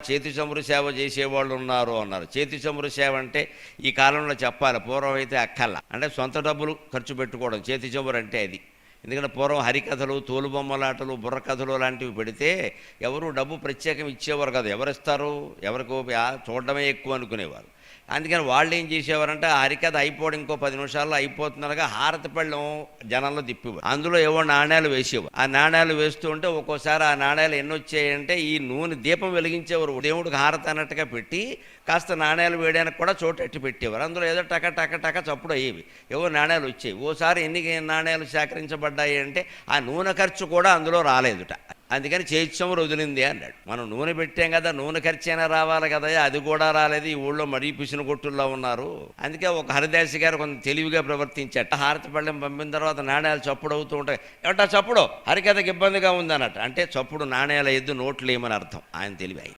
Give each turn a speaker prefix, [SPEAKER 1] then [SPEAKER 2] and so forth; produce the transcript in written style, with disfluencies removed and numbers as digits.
[SPEAKER 1] చేతి చమురు సేవ చేసేవాళ్ళు ఉన్నారు అన్నారు. చేతి చమురు సేవ అంటే ఈ కాలంలో చెప్పాలి, పూర్వం అయితే అక్కల్లా, అంటే సొంత డబ్బులు ఖర్చు పెట్టుకోవడం చేతి చమురు అంటే అది. ఎందుకంటే పూర్వం హరికథలు, తోలుబొమ్మలాటలు, బుర్రకథలు లాంటివి పెడితే ఎవరు డబ్బు ప్రత్యేకం ఇచ్చేవారు కదా, ఎవరిస్తారు, ఎవరికి చూడడమే ఎక్కువ అనుకునేవారు. అందుకని వాళ్ళు ఏం చేసేవారంటే ఆ హరికథ అయిపోవడం ఇంకో 10 నిమిషాల్లో అయిపోతుందనగా హారతి పళ్ళెం జనంలో తిప్పేవారు, అందులో ఏవో నాణ్యాలు వేసేవారు. ఆ నాణ్యాలు వేస్తూ ఉంటే ఒక్కోసారి ఆ నాణ్యాలు ఎన్ని వచ్చాయంటే ఈ నూనె దీపం వెలిగించేవారు, దేవుడికి హారతి అన్నట్టుగా పెట్టి కాస్త నాణ్యాలు వేయడానికి కూడా చోటెట్టి పెట్టేవారు. అందులో ఏదో టక టక టక చప్పుడు అయ్యేవి, ఏవో నాణ్యాలు వచ్చేవి. ఓసారి ఎన్ని నాణ్యాలు సేకరించబడ్డాయి అంటే ఆ నూనె ఖర్చు కూడా అందులో రాలేదుట. అందుకని చేతి చమురు వదిలింది అన్నాడు. మనం నూనె పెట్టాం కదా, నూనె ఖర్చు అయినా రావాలి కదా, అది కూడా రాలేదు. ఈ ఊళ్ళో మరీ పిసిన కొట్టుల్లో ఉన్నారు. అందుకే ఒక హరిదాసి గారు కొంత తెలివిగా ప్రవర్తించట. హారతి పళ్ళెం పంపిన తర్వాత నాణ్యాలు చప్పుడు అవుతూ ఉంటాయి. ఏమంటా చప్పుడు హరికథకి ఇబ్బందిగా ఉంది అన్నట్టు, అంటే చప్పుడు నాణ్యాల ఎద్దు నోట్లు ఏమని అర్థం. ఆయన తెలివి.